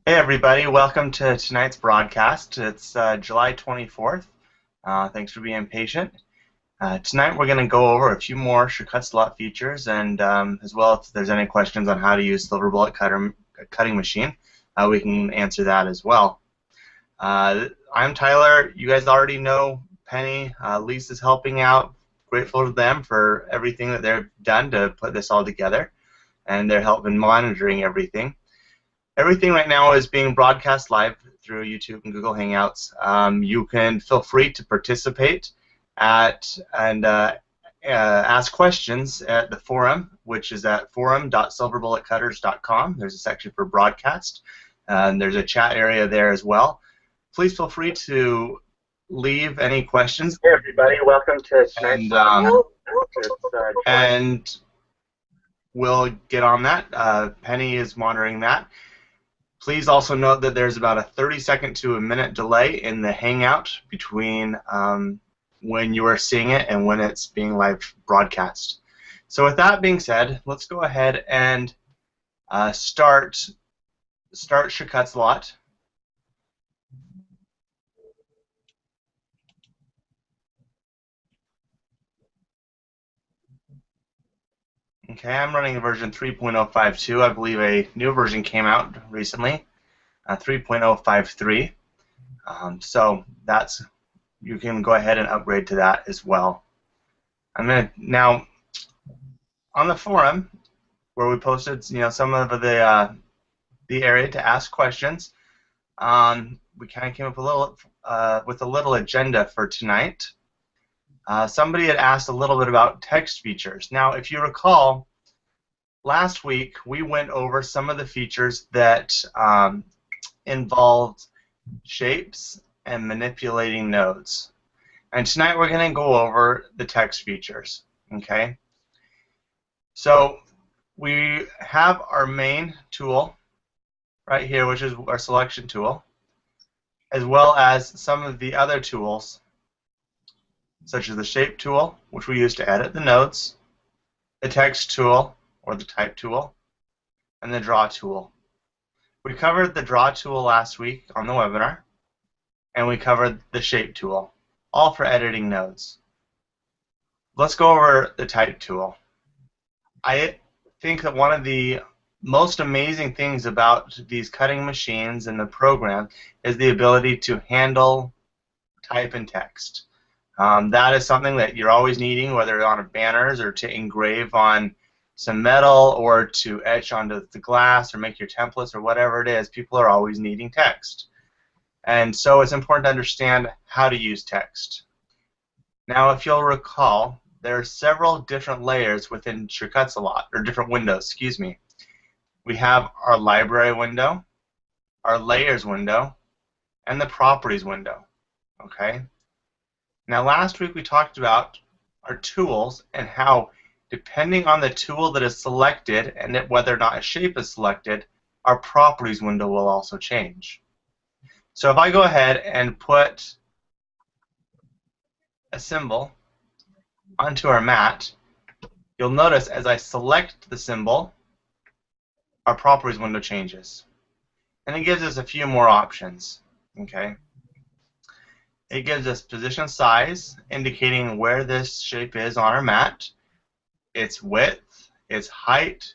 Hey everybody, welcome to tonight's broadcast. It's July 24th. Thanks for being patient. Tonight we're going to go over a few more Shortcut Slot features, and as well, if there's any questions on how to use Silver Bullet cutting machine, we can answer that as well. I'm Tyler. You guys already know Penny. Lisa's helping out. Grateful to them for everything that they've done to put this all together, and their help in monitoring everything. Everything right now is being broadcast live through YouTube and Google Hangouts. You can feel free to participate and ask questions at the forum, which is at forum.silverbulletcutters.com. There's a section for broadcast, and there's a chat area there as well. Please feel free to leave any questions. Hey everybody, welcome to tonight's and we'll get on that. Penny is monitoring that. Please also note that there's about a 30-second to a minute delay in the Hangout between when you are seeing it and when it's being live broadcast. So with that being said, let's go ahead and start Shortcut Slot. Okay, I'm running version 3.052. I believe a new version came out recently, 3.053. So you can go ahead and upgrade to that as well. I'm gonna now on the forum where we posted, some of the area to ask questions. We kind of came up with a little agenda for tonight. Somebody had asked a little bit about text features. Now, if you recall, last week we went over some of the features that involved shapes and manipulating nodes. And tonight we're going to go over the text features. Okay? So we have our main tool right here, which is our selection tool, as well as some of the other tools, such as the shape tool, which we use to edit the nodes, the text tool, or the type tool, and the draw tool. We covered the draw tool last week on the webinar, and we covered the shape tool, all for editing nodes. Let's go over the type tool. I think that one of the most amazing things about these cutting machines and the program is the ability to handle type and text. That is something that you're always needing, whether on banners or to engrave on some metal or to etch onto the glass or make your templates or whatever it is. People are always needing text. And so it's important to understand how to use text. Now, if you'll recall, there are several different layers within Shortcut Slot, or different windows, excuse me. We have our library window, our layers window, and the properties window. Okay? Now, last week we talked about our tools and how, depending on the tool that is selected and whether or not a shape is selected, our properties window will also change. So if I go ahead and put a symbol onto our mat, you'll notice as I select the symbol, our properties window changes. And it gives us a few more options. Okay? It gives us position size, indicating where this shape is on our mat, its width, its height,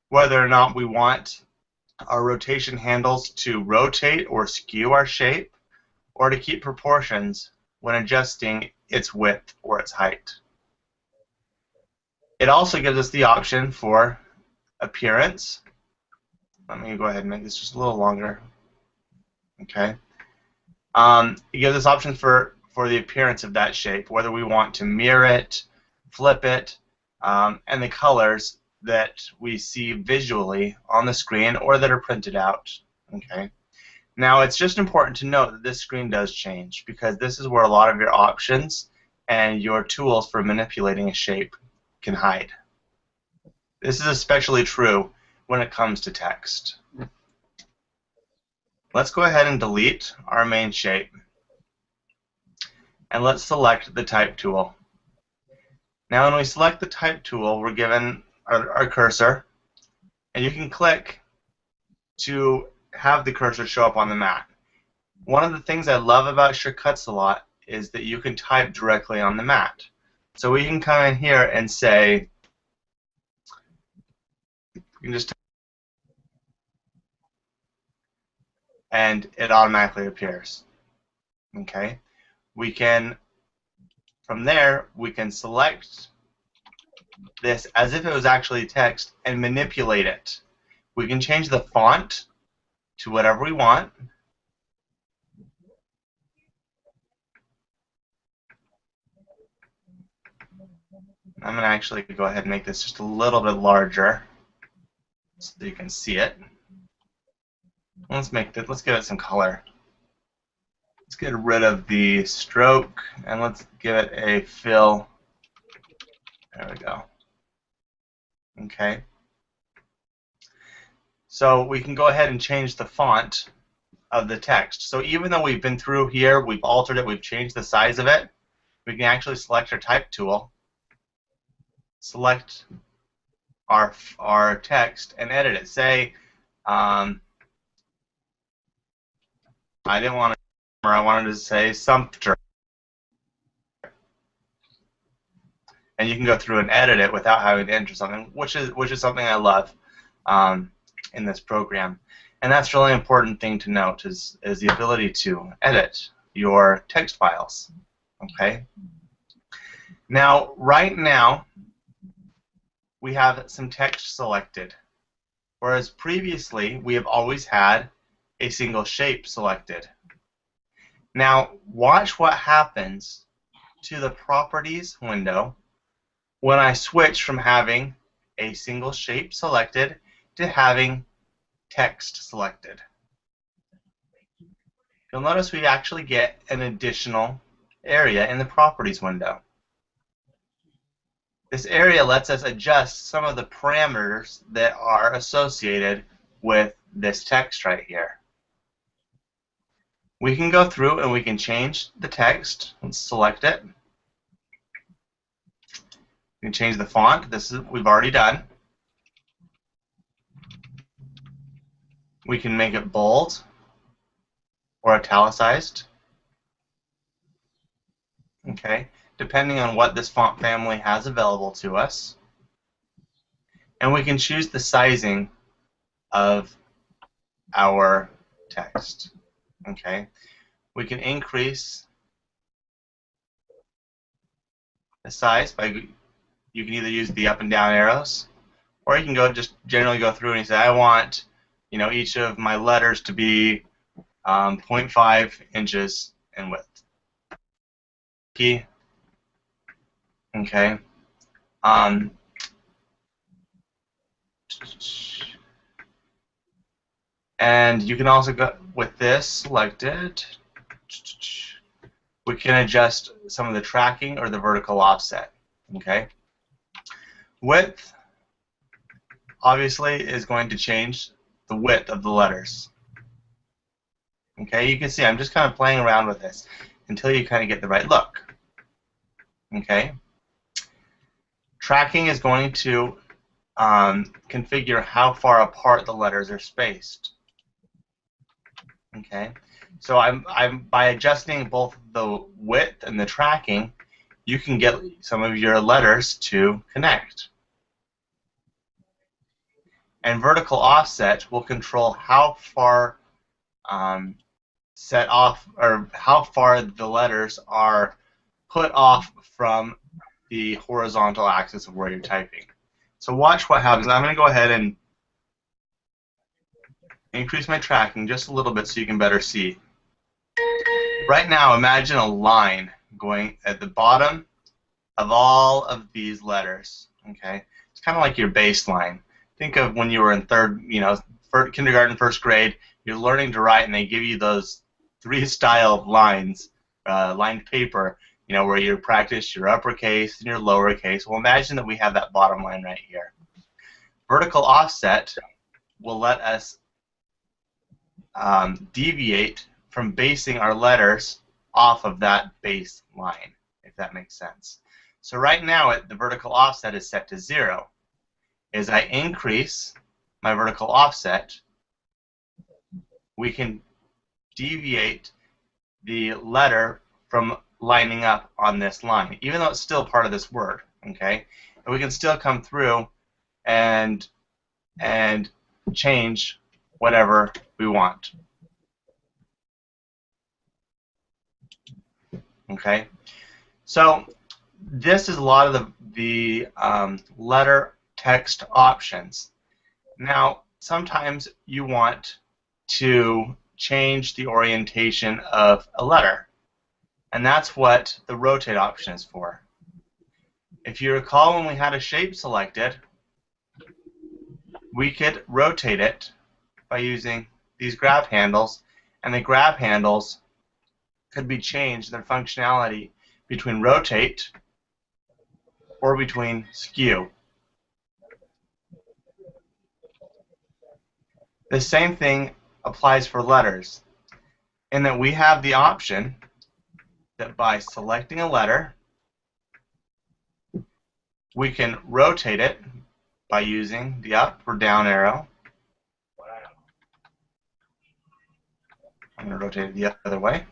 whether or not we want our rotation handles to rotate or skew our shape, or to keep proportions when adjusting its width or its height. It also gives us the option for appearance. Let me go ahead and make this just a little longer. Okay. It gives us options for the appearance of that shape, whether we want to mirror it, flip it, and the colors that we see visually on the screen or that are printed out. Okay. Now, it's just important to note that this screen does change, because this is where a lot of your options and your tools for manipulating a shape can hide. This is especially true when it comes to text. Let's go ahead and delete our main shape. And let's select the type tool. Now when we select the type tool, we're given our cursor, and you can click to have the cursor show up on the mat. One of the things I love about shortcuts a lot is that you can type directly on the mat. So we can come in here and say, you can just type, and it automatically appears. Okay. We can, from there, we can select this as if it was actually text and manipulate it. We can change the font to whatever we want. I'm going to actually go ahead and make this just a little bit larger so that you can see it. Let's give it some color. Let's get rid of the stroke and let's give it a fill. There we go. Okay. So we can go ahead and change the font of the text. So even though we've been through here, we've altered it, we've changed the size of it, we can actually select our type tool, select our text, and edit it. Say, I didn't want to, or I wanted to say Sumter. And you can go through and edit it without having to enter something, which is something I love in this program. And that's a really important thing to note is the ability to edit your text files. Okay. Now, right now, we have some text selected, whereas previously we have always had a single shape selected. Now, watch what happens to the Properties window when I switch from having a single shape selected to having text selected. You'll notice we actually get an additional area in the Properties window. This area lets us adjust some of the parameters that are associated with this text right here. We can go through and we can change the text. Let's select it. We can change the font. This is we've already done. We can make it bold or italicized. Okay, depending on what this font family has available to us. And we can choose the sizing of our text. Okay, we can increase the size by, you can either use the up and down arrows, or you can just generally go through and you say, I want, each of my letters to be 0.5 inches in width. Key. Okay. And you can also go with this selected. We can adjust some of the tracking or the vertical offset. Okay. Width obviously is going to change the width of the letters. Okay, you can see I'm just kind of playing around with this until you kind of get the right look. Okay. Tracking is going to configure how far apart the letters are spaced. Okay, so by adjusting both the width and the tracking, you can get some of your letters to connect. And vertical offset will control how far set off, or how far the letters are put off from the horizontal axis of where you're typing. So watch what happens. I'm going to go ahead and increase my tracking just a little bit so you can better see. Right now, imagine a line going at the bottom of all of these letters. Okay, it's kind of like your baseline. Think of when you were in kindergarten, first grade. You're learning to write, and they give you those 3 style of lines, lined paper. Where you practice your uppercase and your lowercase. Well, imagine that we have that bottom line right here. Vertical offset will let us deviate from basing our letters off of that base line, if that makes sense. So right now, the vertical offset is set to 0. As I increase my vertical offset, we can deviate the letter from lining up on this line, even though it's still part of this word. Okay, and we can still come through and change whatever we want. Okay, so this is a lot of the letter text options. Now, sometimes you want to change the orientation of a letter, and that's what the rotate option is for. If you recall, when we had a shape selected, we could rotate it by using these grab handles, and the grab handles could be changed, their functionality, between rotate or between skew. The same thing applies for letters, in that we have the option that by selecting a letter, we can rotate it by using the up or down arrow. I'm going to rotate it the other way.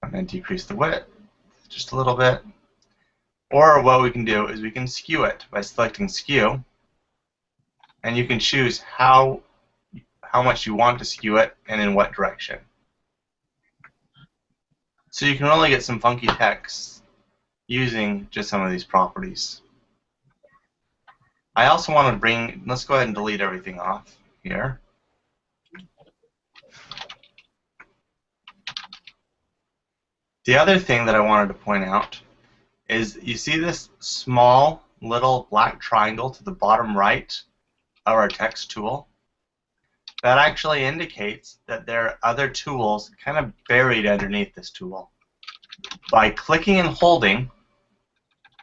I'm going to decrease the width just a little bit. Or what we can do is we can skew it by selecting skew, and you can choose how much you want to skew it and in what direction. So you can really get some funky text using just some of these properties. I also want to let's go ahead and delete everything off here. The other thing that I wanted to point out is you see this small little black triangle to the bottom right of our text tool? That actually indicates that there are other tools kind of buried underneath this tool. By clicking and holding,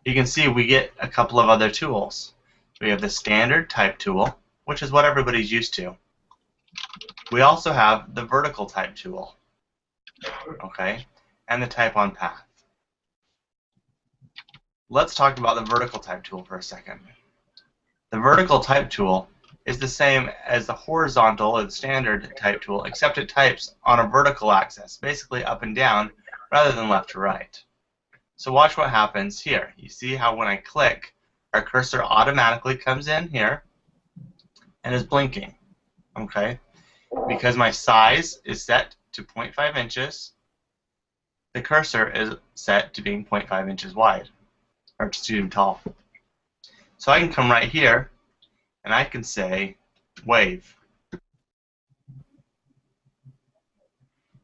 you can see we get a couple of other tools. We have the standard type tool, which is what everybody's used to. We also have the vertical type tool, okay, and the type on path. Let's talk about the vertical type tool for a second. The vertical type tool is the same as the horizontal or the standard type tool, except it types on a vertical axis, basically up and down, rather than left to right. So watch what happens here. You see how when I click, our cursor automatically comes in here and is blinking, okay? Because my size is set to 0.5 inches, the cursor is set to being 0.5 inches wide, or too tall. So I can come right here and I can say wave.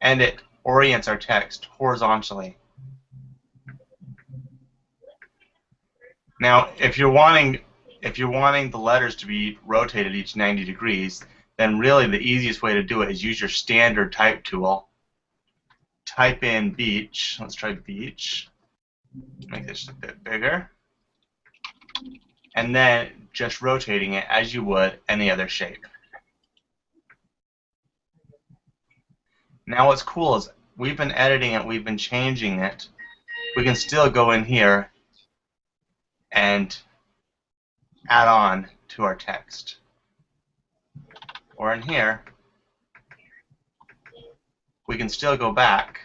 And it orients our text horizontally. Now, if you're wanting the letters to be rotated each 90 degrees, then really the easiest way to do it is use your standard type tool. Type in beach. Let's try beach. Make this a bit bigger. And then just rotating it as you would any other shape. Now what's cool is we've been editing it, we've been changing it. We can still go in here and add on to our text. Or in here, we can still go back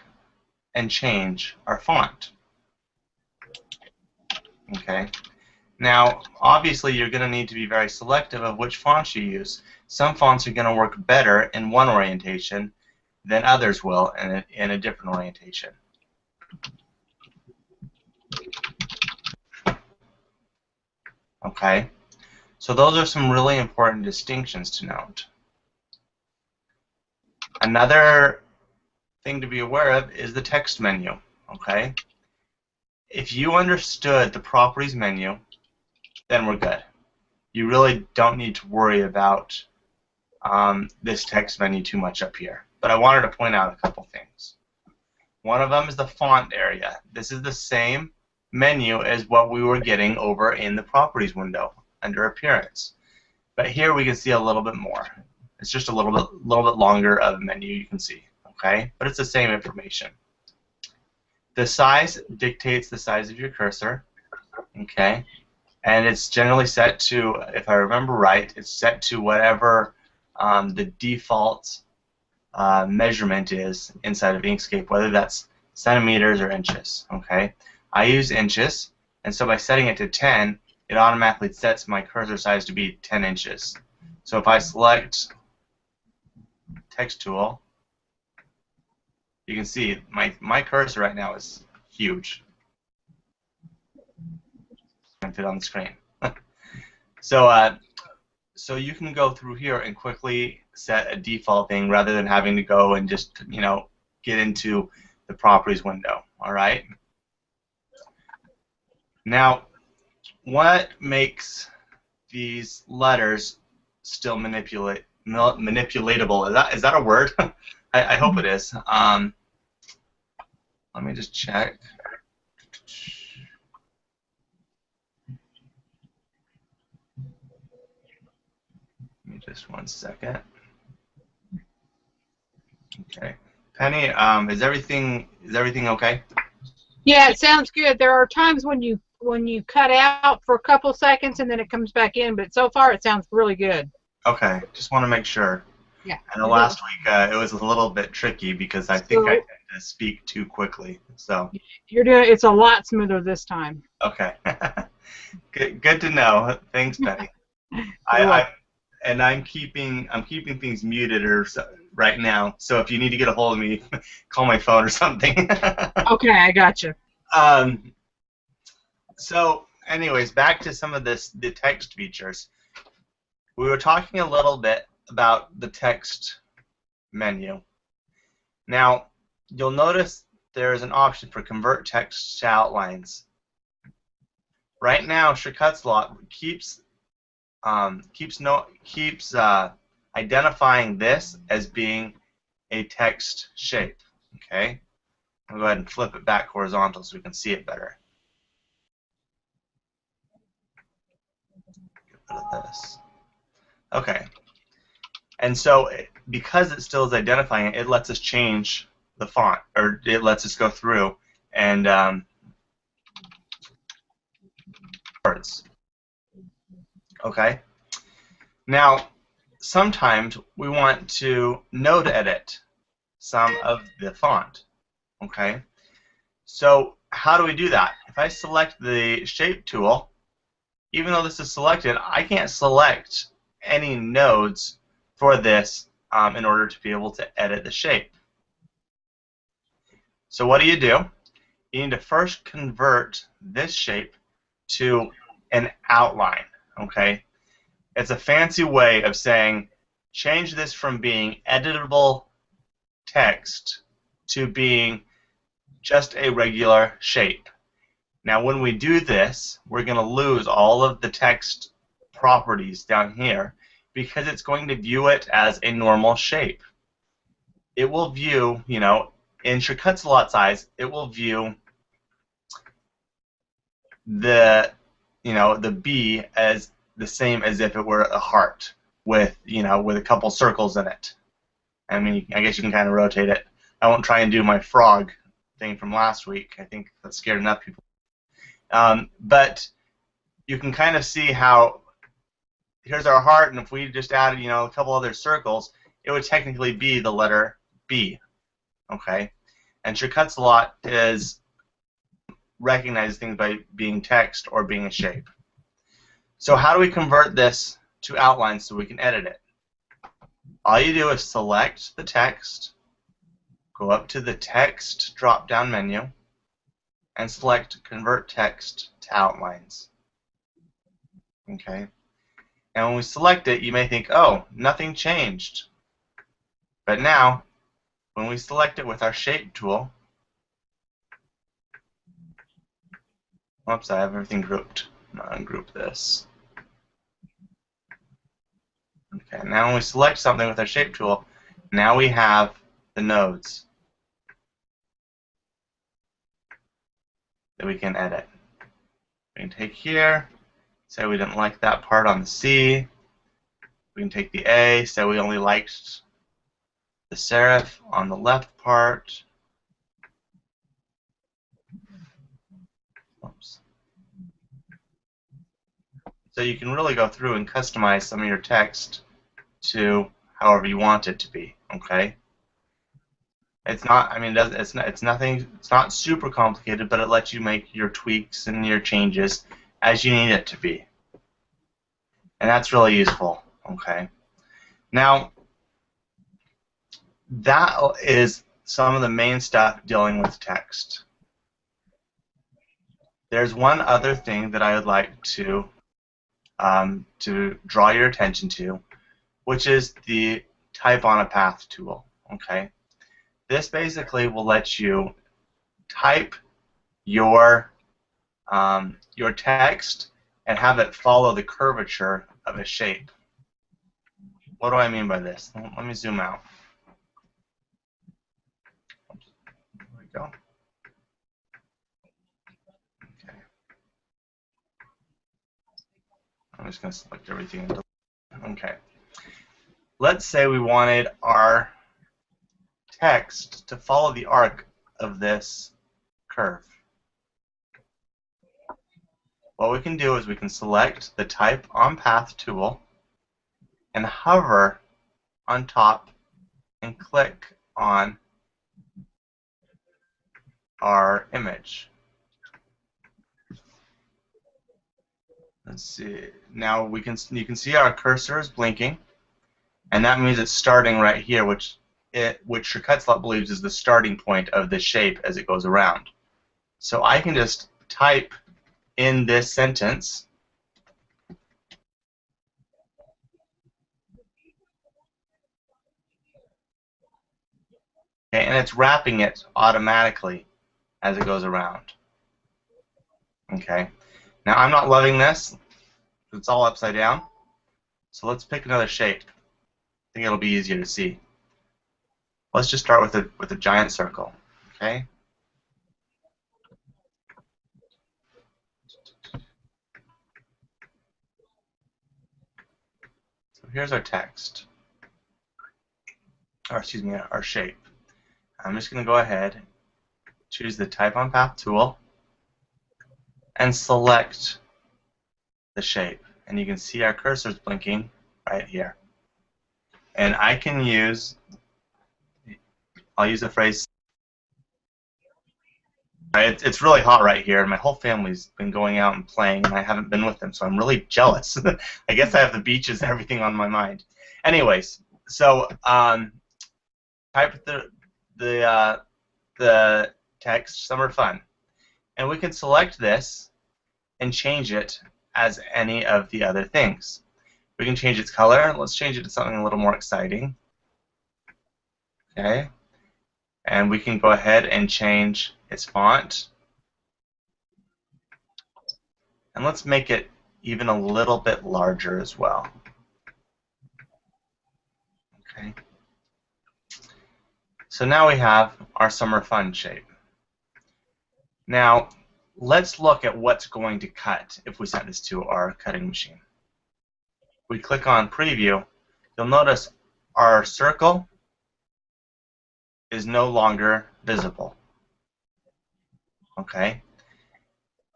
and change our font. Okay. Now, obviously, you're going to need to be very selective of which fonts you use. Some fonts are going to work better in one orientation than others will in a different orientation. Okay, so those are some really important distinctions to note. Another thing to be aware of is the text menu. Okay, if you understood the properties menu, then we're good. You really don't need to worry about this text menu too much up here. But I wanted to point out a couple things. One of them is the font area. This is the same menu as what we were getting over in the properties window under appearance. But here we can see a little bit more. It's just a little bit longer of a menu you can see. Okay, but it's the same information. The size dictates the size of your cursor. Okay. and it's generally set to, if I remember right, it's set to whatever the default measurement is inside of Inkscape, whether that's centimeters or inches. Okay, I use inches, and so by setting it to 10, it automatically sets my cursor size to be 10 inches. So if I select text tool, you can see my cursor right now is huge. Can fit on the screen. So you can go through here and quickly set a default thing rather than having to go and just get into the properties window. All right. Now, what makes these letters still manipulatable? Is that a word? I hope it is. Let me just check. Give me just 1 second. Okay, Penny, is everything okay? Yeah, it sounds good. There are times when you cut out for a couple seconds and then it comes back in, but so far it sounds really good. Okay, just want to make sure. Yeah. And last week it was a little bit tricky because I think I tend to speak too quickly. So you're doing it's a lot smoother this time. Okay. Good to know. Thanks, Penny. I'm keeping things muted right now. So if you need to get a hold of me, call my phone or something. Okay, I gotcha. So, anyways, back to some of the text features. We were talking a little bit about the text menu. Now, you'll notice there is an option for convert text to outlines. Right now, Shortcuts keeps identifying this as being a text shape. Okay, I'll go ahead and flip it back horizontal so we can see it better. Get rid of this. Okay, and so because it still is identifying it, it lets us change the font, or it lets us go through and words. Okay. Now, sometimes we want to node edit some of the font. Okay. So how do we do that? If I select the shape tool, even though this is selected, I can't select any nodes for this in order to be able to edit the shape. So what do? You need to first convert this shape to an outline. Okay. It's a fancy way of saying change this from being editable text to being just a regular shape. Now when we do this, we're going to lose all of the text properties down here because it's going to view it as a normal shape. It will view, in Shortcuts size, it will view the B as the same as if it were a heart with a couple circles in it. I mean, I guess you can kind of rotate it. I won't try and do my frog thing from last week. I think that scared enough people. But you can kind of see how here's our heart, and if we just added a couple other circles, it would technically be the letter B. Okay, and Shortcuts is recognize things by being text or being a shape. So how do we convert this to outlines so we can edit it? All you do is select the text, go up to the text drop-down menu, and select convert text to outlines. Okay. And when we select it, you may think, oh, nothing changed. But now, when we select it with our shape tool, oops, I have everything grouped. I'll ungroup this. Okay, now when we select something with our shape tool, now we have the nodes that we can edit. We can take here, say we didn't like that part on the C. We can take the A, say we only liked the serif on the left part. Oops. So you can really go through and customize some of your text to however you want it to be. Okay. It's not. I mean, it's not. It's nothing. It's not super complicated, but it lets you make your tweaks and your changes as you need it to be, and that's really useful. Okay. Now, that is some of the main stuff dealing with text. There's one other thing that I would like to draw your attention to, which is the Type on a Path tool. Okay. This basically will let you type your text and have it follow the curvature of a shape. What do I mean by this? Let me zoom out. There we go. Okay. I'm just going to select everything. Okay. Let's say we wanted our text to follow the arc of this curve. What we can do is we can select the Type on Path tool and hover on top and click on our image. Let's see. Now you can see our cursor is blinking, and that means it's starting right here, which Shortcuts believes is the starting point of the shape as it goes around. So I can just type in this sentence, okay, and it's wrapping it automatically as it goes around. Okay. Now I'm not loving this. It's all upside down. So let's pick another shape. I think it'll be easier to see. Let's just start with a giant circle. Okay. So here's our text. Or excuse me, our shape. I'm just going to go ahead, choose the Type on Path tool, and select the shape. And you can see our cursor is blinking right here. And I can use, I'll use the phrase, it's really hot right here, and my whole family's been going out and playing, and I haven't been with them, so I'm really jealous. I guess I have the beaches and everything on my mind. Anyways, so type the text "summer fun," and we can select this and change it as any of the other things. We can change its color. Let's change it to something a little more exciting. Okay. And we can go ahead and change its font. And let's make it even a little bit larger as well. Okay. So now we have our summer fun shape. Now, let's look at what's going to cut if we send this to our cutting machine. We click on Preview. You'll notice our circle is no longer visible. Okay.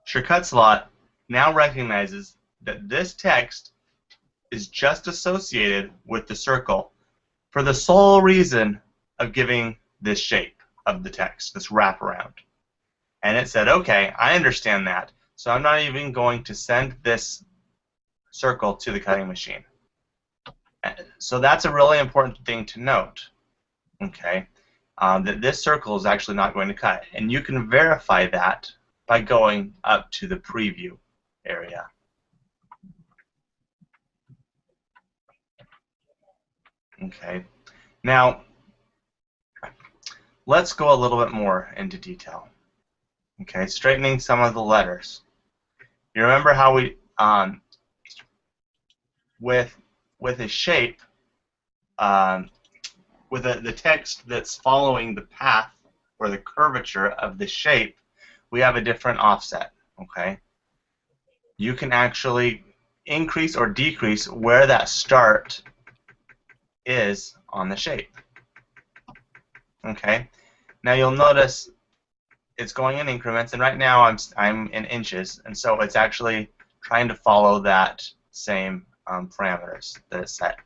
Shortcuts now recognizes that this text is just associated with the circle for the sole reason of giving this shape of the text, this wraparound. And it said, okay, I understand that, so I'm not even going to send this circle to the cutting machine. So that's a really important thing to note. Okay. That this circle is actually not going to cut. And you can verify that by going up to the preview area. Okay. Now, let's go a little bit more into detail. Okay, straightening some of the letters. You remember how we, with a shape, with the text that's following the path or the curvature of the shape, we have a different offset. Okay, you can actually increase or decrease where that start is on the shape. Okay, now you'll notice it's going in increments, and right now I'm in inches, and so it's actually trying to follow that same parameters that is set.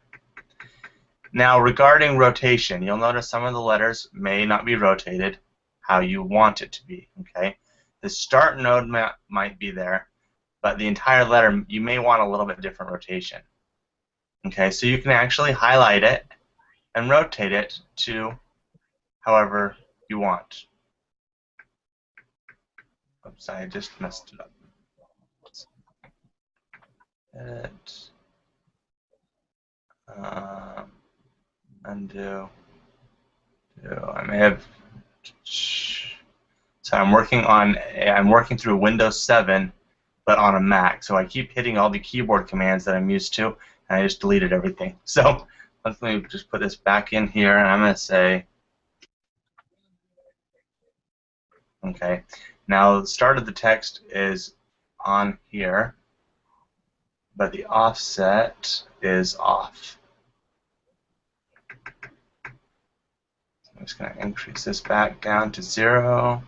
Now, regarding rotation, you'll notice some of the letters may not be rotated how you want it to be. Okay, the start node might be there, but the entire letter, you may want a little bit different rotation. Okay, so you can actually highlight it and rotate it to however you want. Oops, I just messed it up. Edit. Undo. I may have. So I'm working through Windows 7, but on a Mac. So I keep hitting all the keyboard commands that I'm used to, and I just deleted everything. So let me just put this back in here, and I'm going to say, okay. Now the start of the text is on here, but the offset is off. I'm just going to increase this back down to 0.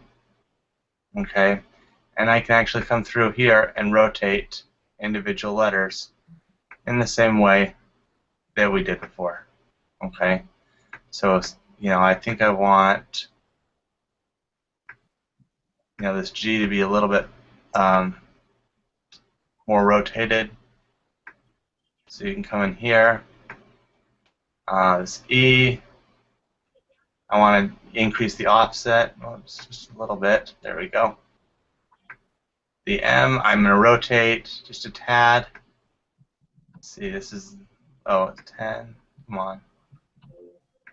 Okay, and I can actually come through here and rotate individual letters in the same way that we did before. Okay, so I think I want this G to be a little bit more rotated. So you can come in here. This E, I want to increase the offset. Oops, just a little bit. There we go. The M, I'm going to rotate just a tad. Let's see, this is, it's 10. Come on.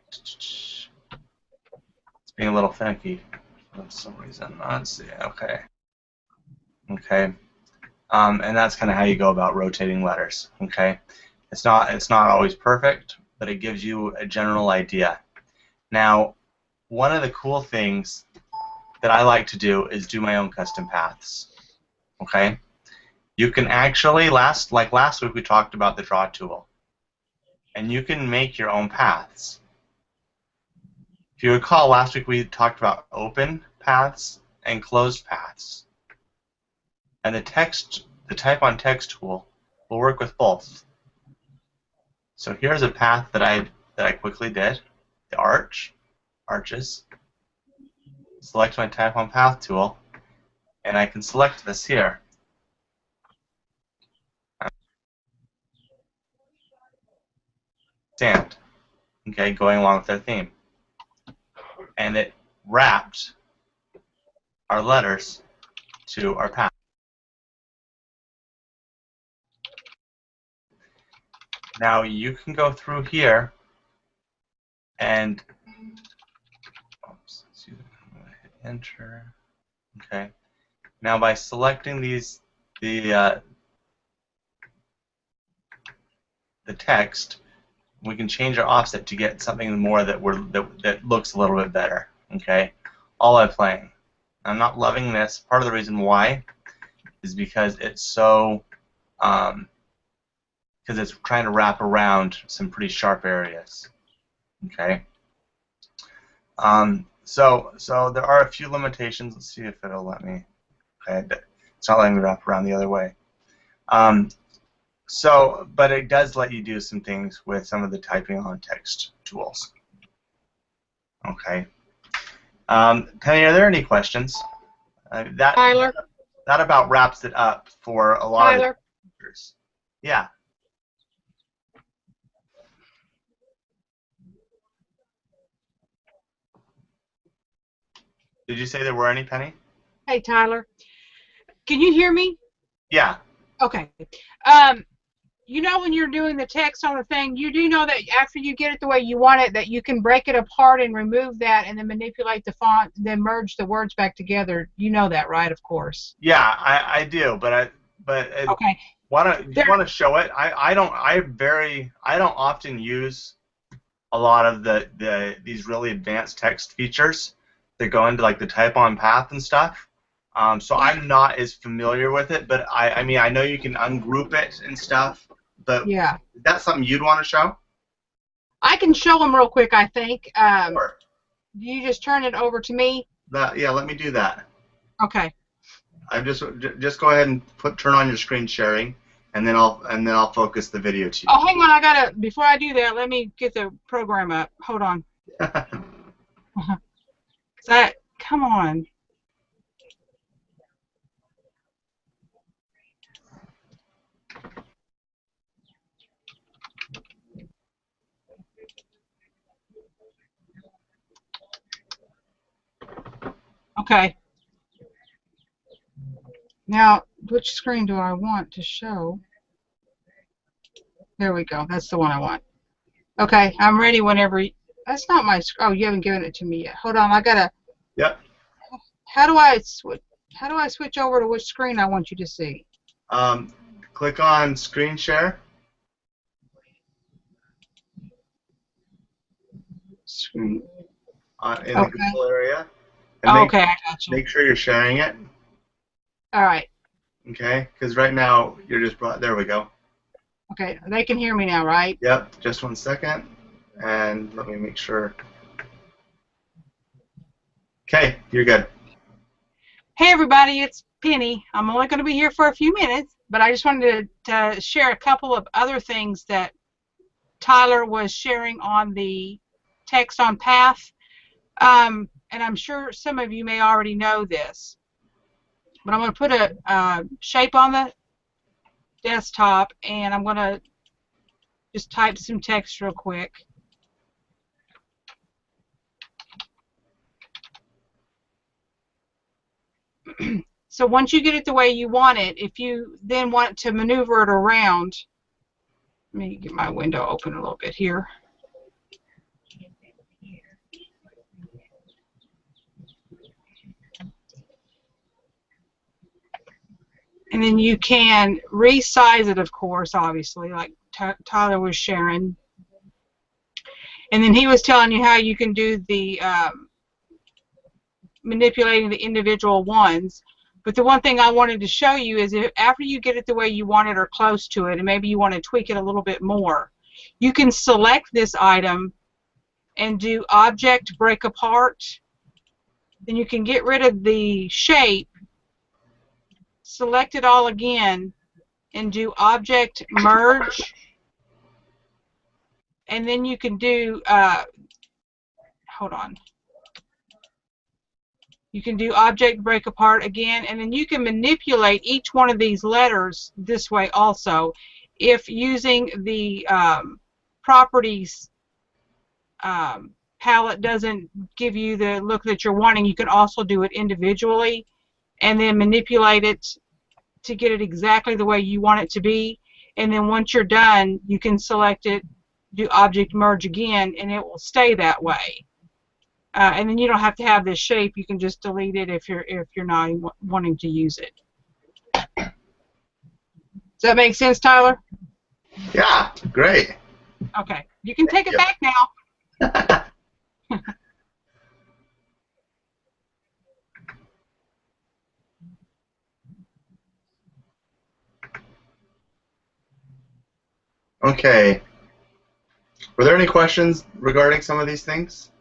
It's being a little finicky for some reason. Let's see. Okay. Okay. And that's kind of how you go about rotating letters. Okay. It's not always perfect, but it gives you a general idea. Now, one of the cool things that I like to do is do my own custom paths. Okay? You can actually, last week we talked about the draw tool, and you can make your own paths. If you recall, last week we talked about open paths and closed paths. And the type on text tool will work with both. So here's a path that I quickly did. The arches. Select my type on path tool, and I can select this here. Stand. Okay, going along with their theme. And it wrapped our letters to our path. Now you can go through here and hit enter. Okay. Now by selecting the text, we can change our offset to get something more that looks a little bit better. Okay. All I'm playing. I'm not loving this. Part of the reason why is because it's so because it's trying to wrap around some pretty sharp areas. Okay. So there are a few limitations. Let's see if it'll let me. Okay, it's not letting me wrap around the other way. But it does let you do some things with some of the typing on text tools. Okay. Penny, are there any questions? Tyler? That about wraps it up for a lot of features. Yeah. Did you say there were any, Penny? Hey, Tyler. Can you hear me? Yeah. Okay. You know when you're doing the text on the thing, you do know that after you get it the way you want it, that you can break it apart and remove that and then manipulate the font, then merge the words back together. You know that, right? Of course. Yeah, I do, but okay. You want to show it? I don't often use a lot of these really advanced text features that go into like the type on path and stuff. So I'm not as familiar with it, but I mean I know you can ungroup it and stuff. But yeah, is that something you'd want to show? I can show them real quick. I think. Sure. You just turn it over to me. Yeah, let me do that. Okay. I'm just go ahead and turn on your screen sharing, and then I'll focus the video to you. Oh, hang on. Before I do that, let me get the program up. Hold on. Come on. Okay. Now, which screen do I want to show? There we go. That's the one I want. Okay, I'm ready whenever. That's not my. Oh, you haven't given it to me yet. Hold on. I gotta. Yep. How do I switch? How do I switch over to which screen I want you to see? Click on screen share. Screen. In the Google area. Okay, I got you. Make sure you're sharing it. All right. Okay, because right now you're just there we go. Okay, they can hear me now, right? Yep, just 1 second, and let me make sure. Okay, you're good. Hey everybody, it's Penny. I'm only going to be here for a few minutes, but I just wanted to share a couple of other things that Tyler was sharing on the text on Path. And I'm sure some of you may already know this, but I'm going to put a shape on the desktop, and I'm going to just type some text real quick. So once you get it the way you want it, if you then want to maneuver it around, let me get my window open a little bit here. And then you can resize it, of course, obviously, like Tyler was sharing. And then he was telling you how you can do the manipulating the individual ones. But the one thing I wanted to show you is if after you get it the way you want it or close to it, and maybe you want to tweak it a little bit more, you can select this item and do Object Break Apart. Then you can get rid of the shape, select it all again, and do Object Merge. And then you can do, hold on. You can do Object Break Apart again, and then you can manipulate each one of these letters this way also. If using the Properties palette doesn't give you the look that you're wanting, you can also do it individually and then manipulate it to get it exactly the way you want it to be. And then once you're done, you can select it, do Object Merge again, and it will stay that way. And then you don't have to have this shape. You can just delete it if you're not wanting to use it. Does that make sense, Tyler? Yeah, great. Okay, you can take it back now. Okay. Were there any questions regarding some of these things?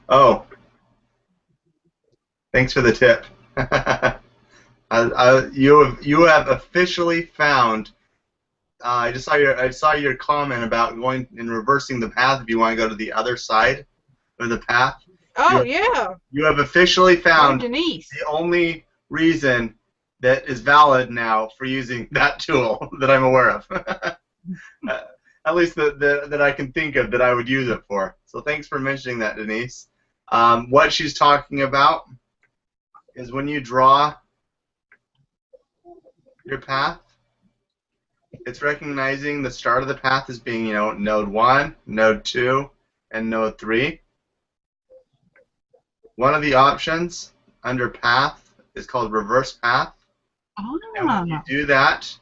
Oh, thanks for the tip. You have officially found. I saw your comment about going and reversing the path if you want to go to the other side of the path. Oh, yeah. You have officially found Denise. the only reason that is valid now for using that tool that I'm aware of. At least that I can think of that I would use it for. So thanks for mentioning that, Denise. What she's talking about is when you draw your path, it's recognizing the start of the path as being, node 1, node 2, and node 3. One of the options under path is called reverse path. Oh. And when you do that,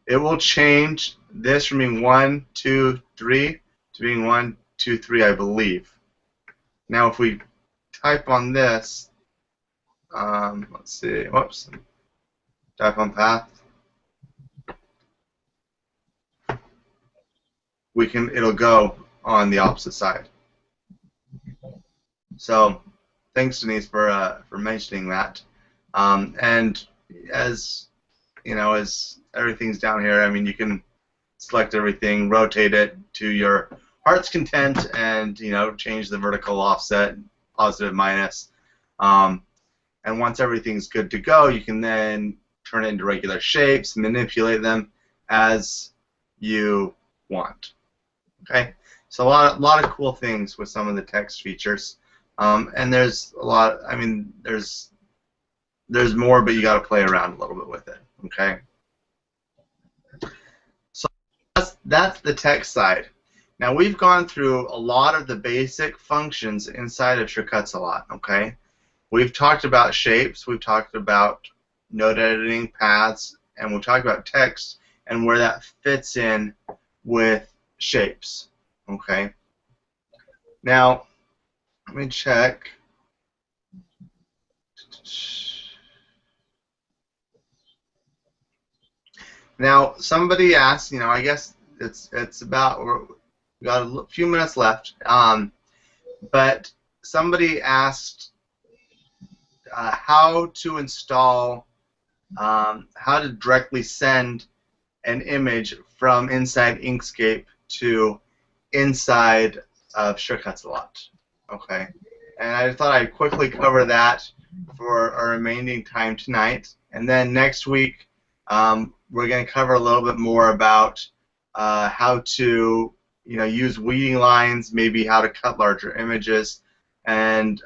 it will change this from being 1, 2, 3 to being 1, 2, 3, I believe. Now, if we type on this, let's see, whoops, type on path, it'll go on the opposite side. So thanks, Denise, for mentioning that. And as you know, as everything's down here, I mean, you can select everything, rotate it to your heart's content, and change the vertical offset, positive, minus. And once everything's good to go, you can then turn it into regular shapes, manipulate them as you want. Okay, so a lot of cool things with some of the text features, and there's a lot. I mean, there's more, but you got to play around a little bit with it. Okay, so that's the text side. Now we've gone through a lot of the basic functions inside of Shirkuts-a-Lot. Okay, we've talked about shapes, we've talked about node editing, paths, and we've talked about text and where that fits in with shapes. Okay. Now, let me check. Now, somebody asked, I guess it's about, we got a few minutes left, but somebody asked how to install, how to directly send an image from inside Inkscape to inside of Shirkuts-a-Lot. Okay, and I thought I'd quickly cover that for our remaining time tonight, and then next week we're going to cover a little bit more about how to use weeding lines, maybe how to cut larger images, and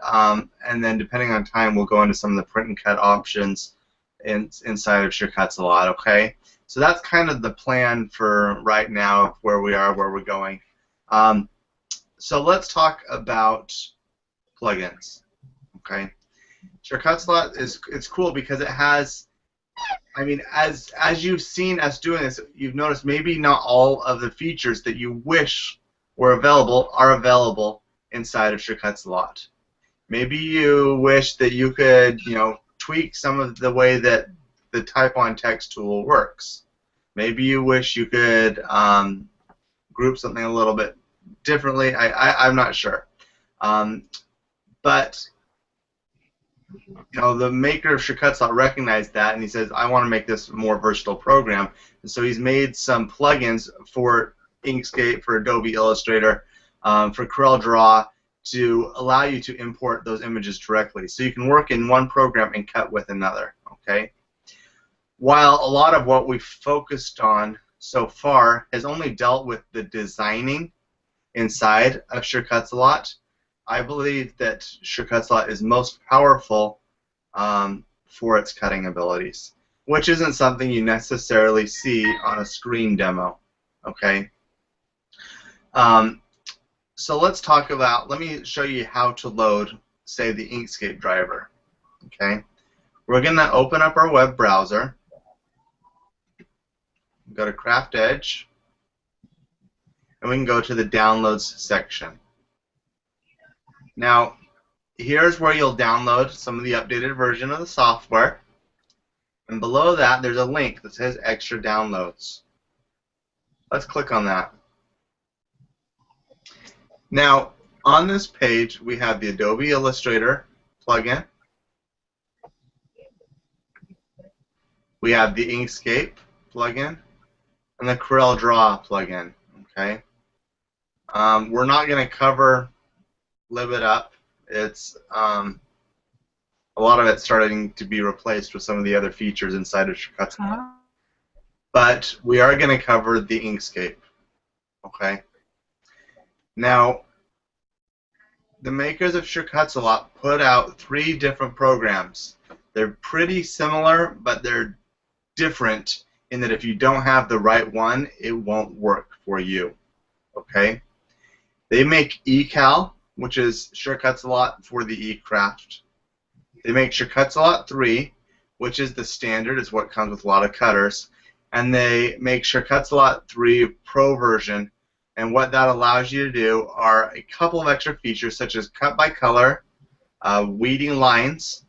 then depending on time we'll go into some of the print and cut options inside of Shirkuts-a-Lot. Okay, so that's kind of the plan for right now of where we are, where we're going. So let's talk about plugins. Okay, Shirkuts-a-Lot it's cool because it has, I mean, as you've seen us doing this, you've noticed maybe not all of the features that you wish were available are available inside of Shirkuts-a-Lot. Maybe you wish that you could, tweak some of the way that the type-on text tool works. Maybe you wish you could group something a little bit differently. I'm not sure. But the maker of Shirkuts-a-Lot recognized that, and he says, I want to make this a more versatile program. And so he's made some plugins for Inkscape, for Adobe Illustrator, for CorelDRAW, to allow you to import those images directly. So you can work in one program and cut with another. Okay. While a lot of what we've focused on so far has only dealt with the designing inside of Shirkuts-a-Lot, I believe that Shirkuts-a-Lot is most powerful for its cutting abilities, which isn't something you necessarily see on a screen demo. Okay. So let's talk about, let me show you how to load, say, the Inkscape driver. Okay. We're going to open up our web browser. Go to Craft Edge, and we can go to the Downloads section. Now, here's where you'll download some of the updated version of the software, and below that there's a link that says Extra Downloads. Let's click on that. Now, on this page we have the Adobe Illustrator plugin, we have the Inkscape plugin, and the CorelDRAW plugin. Okay. We're not going to cover Live It Up. It's a lot of it's starting to be replaced with some of the other features inside of Shirkuts-a-Lot. But we are going to cover the Inkscape. Okay. Now, the makers of Shirkuts-a-Lot put out 3 different programs. They're pretty similar, but they're different in that if you don't have the right one, it won't work for you. Okay? They make eCal, which is Shirkuts-a-Lot for the eCraft. They make Shirkuts-a-Lot 3, which is the standard, is what comes with a lot of cutters. And they make Shirkuts-a-Lot 3 Pro version. And what that allows you to do are a couple of extra features, such as cut by color, weeding lines,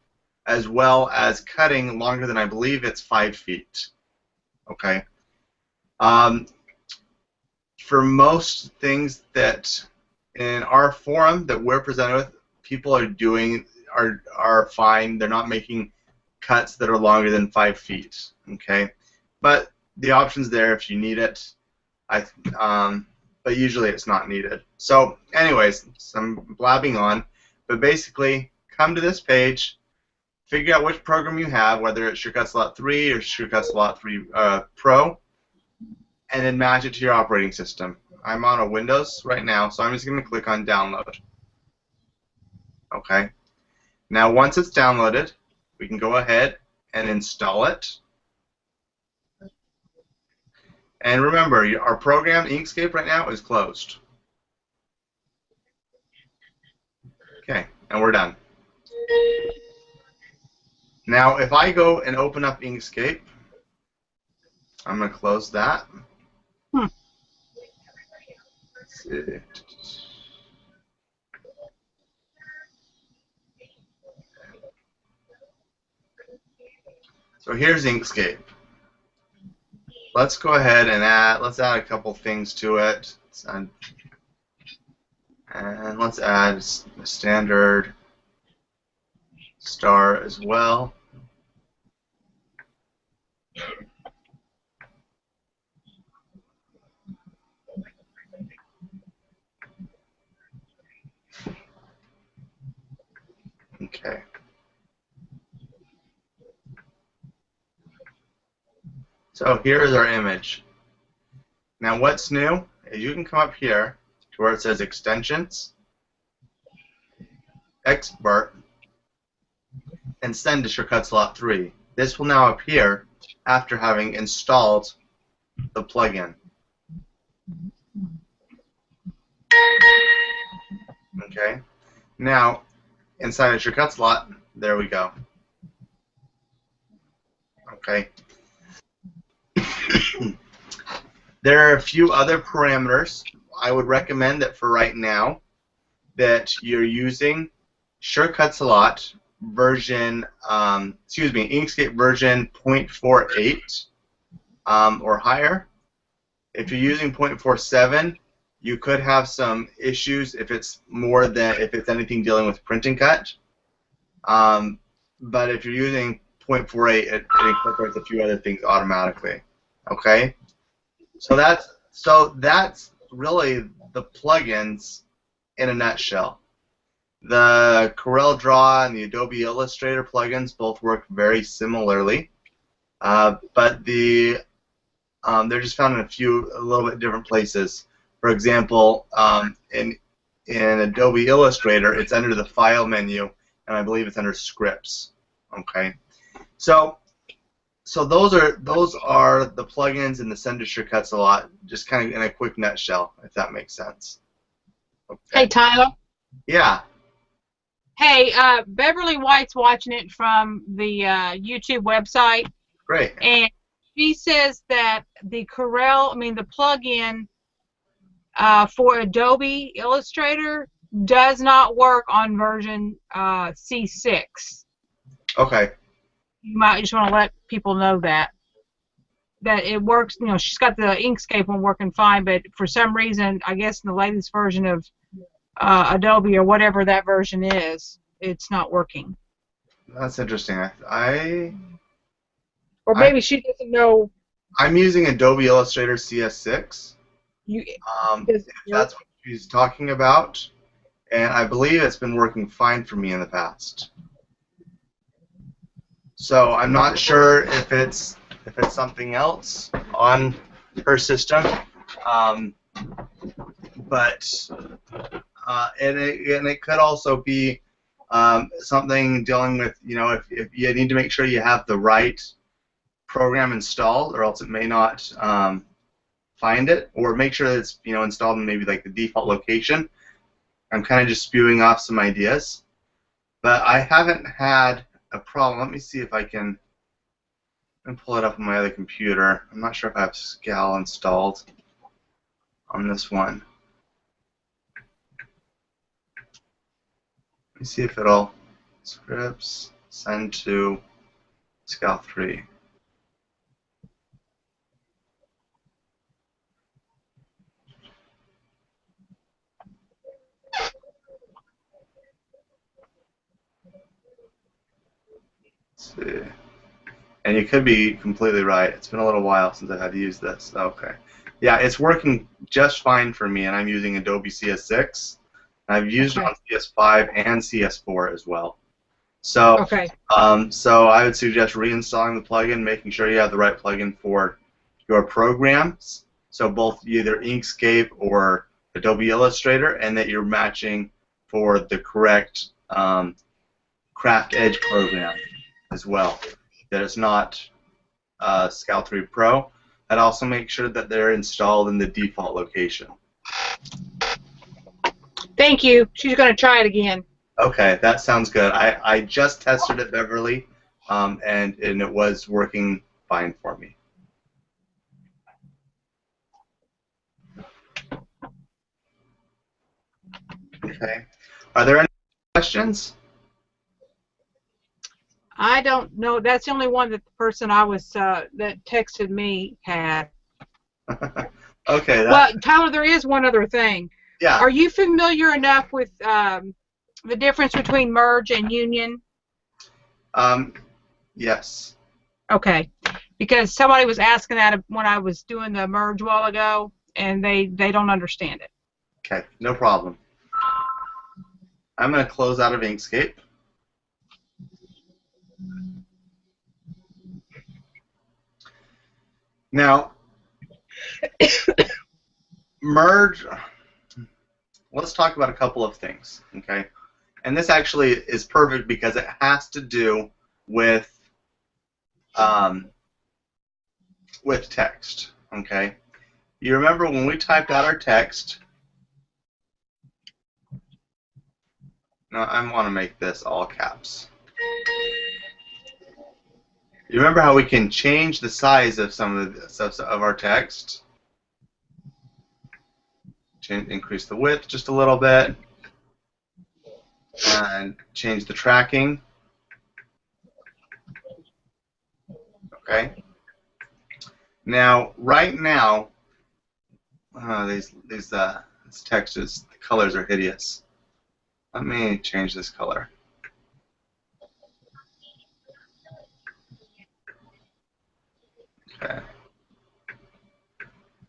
as well as cutting longer than, I believe it's 5 feet. Okay. For most things that in our forum that we're presented with, people are are fine. They're not making cuts that are longer than 5 feet. Okay, but the option's there if you need it. But usually it's not needed. So, anyways, I'm blabbing on, but basically, come to this page, figure out which program you have, whether it's SureCut Slot 3 or SureCut Slot 3 Pro, and then match it to your operating system. I'm on a Windows right now, so I'm just going to click on Download. Okay. Now, once it's downloaded, we can go ahead and install it. And remember, our program, Inkscape, right now is closed. Okay, and we're done. Now, if I go and open up Inkscape, I'm going to close that. Let's see. So here's Inkscape. Let's go ahead and let's add a couple things to it. And let's add a standard star as well. Okay. So here's our image. Now what's new is you can come up here to where it says Extensions, Export, and send to SureCut Slot 3. This will now appear after having installed the plugin. Okay. Now, inside of SureCut Slot, there we go. Okay. There are a few other parameters. I would recommend that for right now that you're using SureCut Slot version, Inkscape version 0.48 or higher. If you're using 0.47, you could have some issues if it's anything dealing with print and cut. But if you're using 0.48, it incorporates a few other things automatically. Okay, so that's really the plugins in a nutshell. The Corel Draw and the Adobe Illustrator plugins both work very similarly, but they're just found in a little bit different places. For example, in Adobe Illustrator, it's under the File menu, and I believe it's under Scripts. Okay, so those are the plugins in the Send to SureCut Slot, just kind of in a quick nutshell, if that makes sense. Okay. Hey, Tyler. Yeah. Hey, Beverly White's watching it from the YouTube website. Great. And she says that the plugin for Adobe Illustrator does not work on version C6. Okay. You might just want to let people know that it works. You know, she's got the Inkscape one working fine, but for some reason, I guess in the latest version of Adobe or whatever that version is, it's not working. That's interesting. Or maybe she doesn't know. I'm using Adobe Illustrator CS6. If that's what she's talking about, and I believe it's been working fine for me in the past. So I'm not sure if it's something else on her system, but and it could also be something dealing with, you know, if you need to make sure you have the right program installed, or else it may not find it, or make sure that it's, you know, installed in maybe like the default location. I'm kind of just spewing off some ideas, but I haven't had a problem. Let me see if I can pull it up on my other computer. I'm not sure if I have Scal installed on this one. Let me see if it'll scripts send to Scal 3. And you could be completely right. It's been a little while since I've had to use this. Okay. Yeah, it's working just fine for me, and I'm using Adobe CS6. I've used it on CS5 and CS4 as well. So, so I would suggest reinstalling the plugin, making sure you have the right plugin for your programs. So both either Inkscape or Adobe Illustrator, and that you're matching for the correct Craft Edge program as well. That it's not Scout 3 Pro. I'd also make sure that they're installed in the default location. Thank you. She's going to try it again. Okay, that sounds good. I just tested it, Beverly, and it was working fine for me. Okay. Are there any questions? I don't know. That's the only one that the person I was that texted me had. Okay. Well, Tyler, there is one other thing. Yeah. Are you familiar enough with the difference between merge and union? Yes. Okay. Because somebody was asking that when I was doing the merge a while ago, and they don't understand it. Okay. No problem. I'm going to close out of Inkscape. Now, merge, let's talk about a couple of things, okay? And this actually is perfect because it has to do with text, okay? You remember when we typed out our text, now I want to make this all caps. You remember how we can change the size of some of our text? Increase the width just a little bit, and change the tracking. Okay. Now, right now, this text the colors are hideous. Let me change this color. Okay.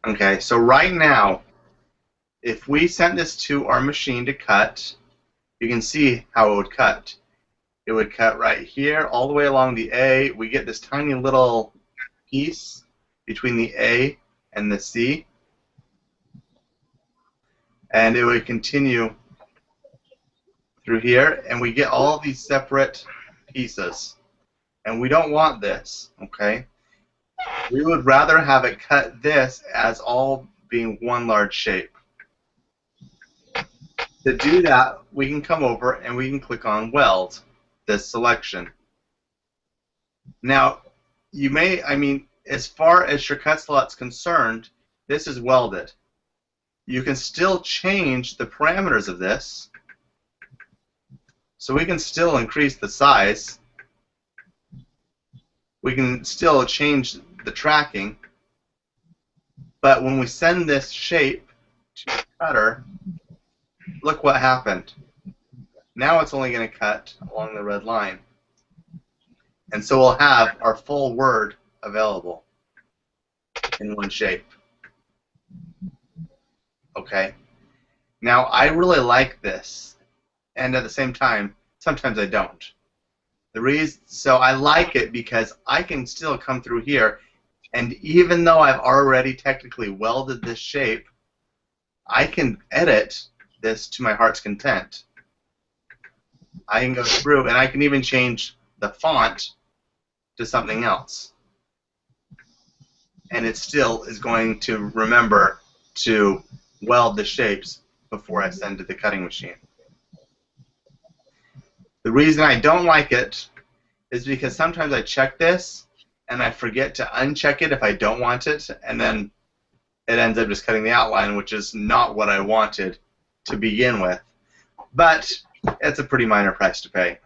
Okay, so right now, if we send this to our machine to cut, you can see how it would cut. It would cut right here, all the way along the A. We get this tiny little piece between the A and the C. And it would continue through here, and we get all these separate pieces. And we don't want this, okay? We would rather have it cut this as all being one large shape. To do that, we can come over and we can click on Weld, this selection. Now, you may, as far as your cut slot's concerned, this is welded. You can still change the parameters of this. So we can still increase the size. We can still change the tracking. But when we send this shape to the cutter, look what happened. Now it's only going to cut along the red line. And so we'll have our full word available in one shape. Okay. Now, I really like this. And at the same time, sometimes I don't. So I like it because I can still come through here, and even though I've already technically welded this shape, I can edit this to my heart's content. I can go through, and I can even change the font to something else. And it still is going to remember to weld the shapes before I send to the cutting machine. The reason I don't like it is because sometimes I check this and I forget to uncheck it if I don't want it, and then it ends up just cutting the outline, which is not what I wanted to begin with. But it's a pretty minor price to pay.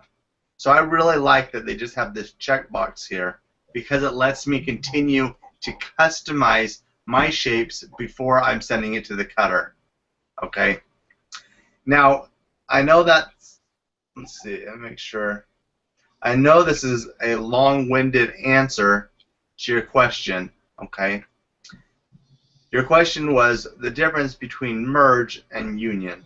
So I really like that they just have this checkbox here because it lets me continue to customize my shapes before I'm sending it to the cutter. Okay? Now, I know that, let's see, let me make sure. I know this is a long-winded answer to your question, okay? Your question was the difference between merge and union.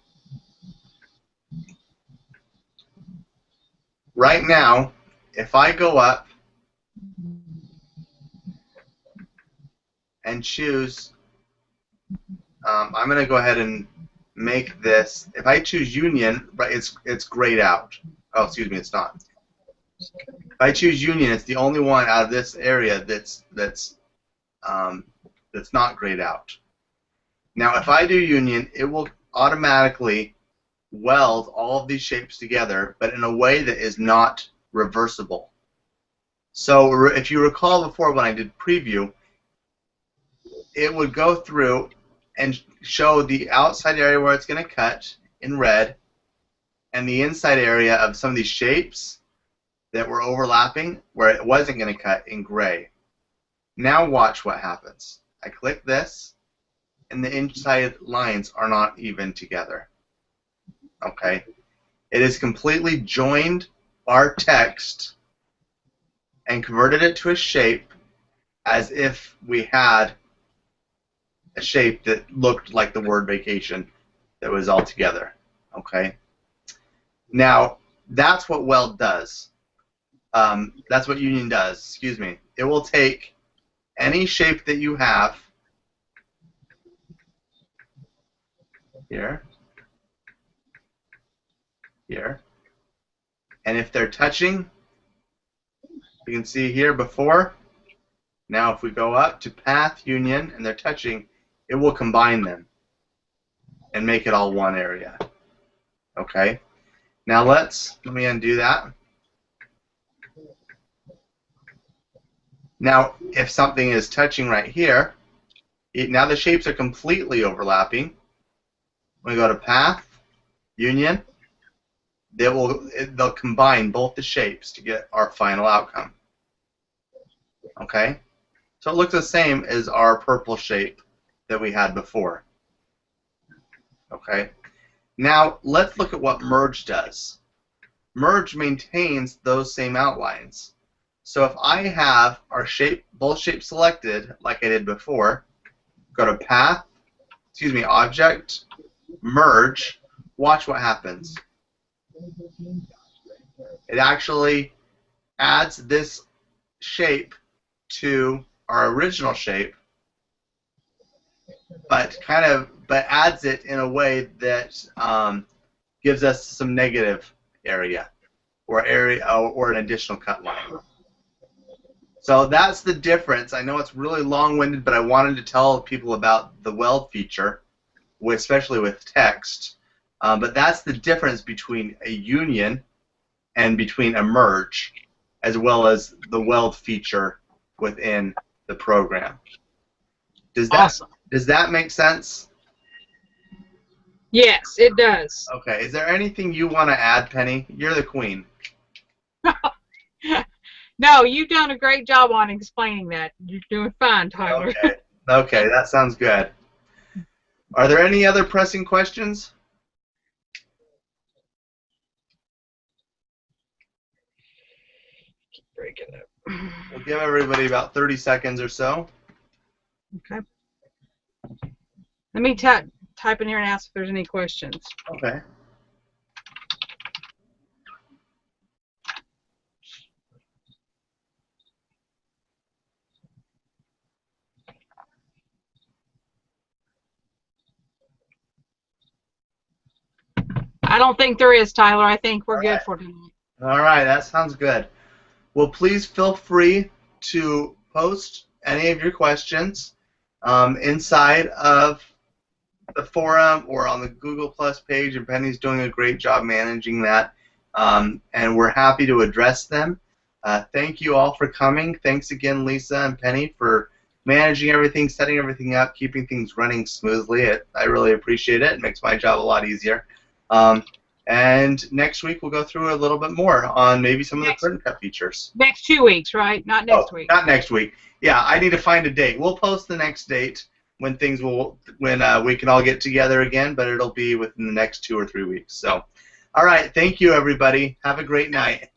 Right now, if I go up and choose, I'm going to go ahead and make this, if I choose union, right, it's grayed out. Oh, excuse me, it's not. If I choose union, it's the only one out of this area that's not grayed out. Now, if I do union, it will automatically weld all of these shapes together, but in a way that is not reversible. So if you recall before when I did preview, it would go through and show the outside area where it's going to cut in red and the inside area of some of these shapes that were overlapping where it wasn't going to cut in gray. Now watch what happens. I click this and the inside lines are not even together. Okay? It has completely joined our text and converted it to a shape as if we had a shape that looked like the word vacation that was all together. Okay? Now, that's what weld does. That's what union does. Excuse me. It will take any shape that you have here, here, and if they're touching, you can see here before. Now if we go up to path union and they're touching, it will combine them and make it all one area. Okay? Now let me undo that. Now if something is touching right here, now the shapes are completely overlapping. When we go to path, union, they'll combine both the shapes to get our final outcome. Okay? So it looks the same as our purple shape that we had before. Okay? Now let's look at what merge does. Merge maintains those same outlines. So if I have our shape, both shapes selected, like I did before, go to path, object, merge, watch what happens. It actually adds this shape to our original shape, but adds it in a way that gives us some negative area or an additional cut line. So that's the difference. I know it's really long-winded, but I wanted to tell people about the weld feature, especially with text. But that's the difference between a union and between a merge, as well as the weld feature within the program. Does that make sense? Yes, it does. Okay. Is there anything you want to add, Penny? You're the queen. No, you've done a great job on explaining that. You're doing fine, Tyler. Okay. Okay, that sounds good. Are there any other pressing questions? Keep breaking up. We'll give everybody about 30 seconds or so. Okay. Let me type in here and ask if there's any questions. Okay. I don't think there is, Tyler. I think we're good for tonight. All right, that sounds good. Well, please feel free to post any of your questions inside of the forum or on the Google Plus page, and Penny's doing a great job managing that, and we're happy to address them. Thank you all for coming. Thanks again, Lisa and Penny, for managing everything, setting everything up, keeping things running smoothly. I really appreciate it. It makes my job a lot easier. And next week we'll go through a little bit more on maybe some of the curtain cut features. Next 2 weeks, right? Not next week. Not next week. Yeah, I need to find a date. We'll post the next date when we can all get together again, but it'll be within the next 2 or 3 weeks. So, all right, thank you everybody. Have a great night.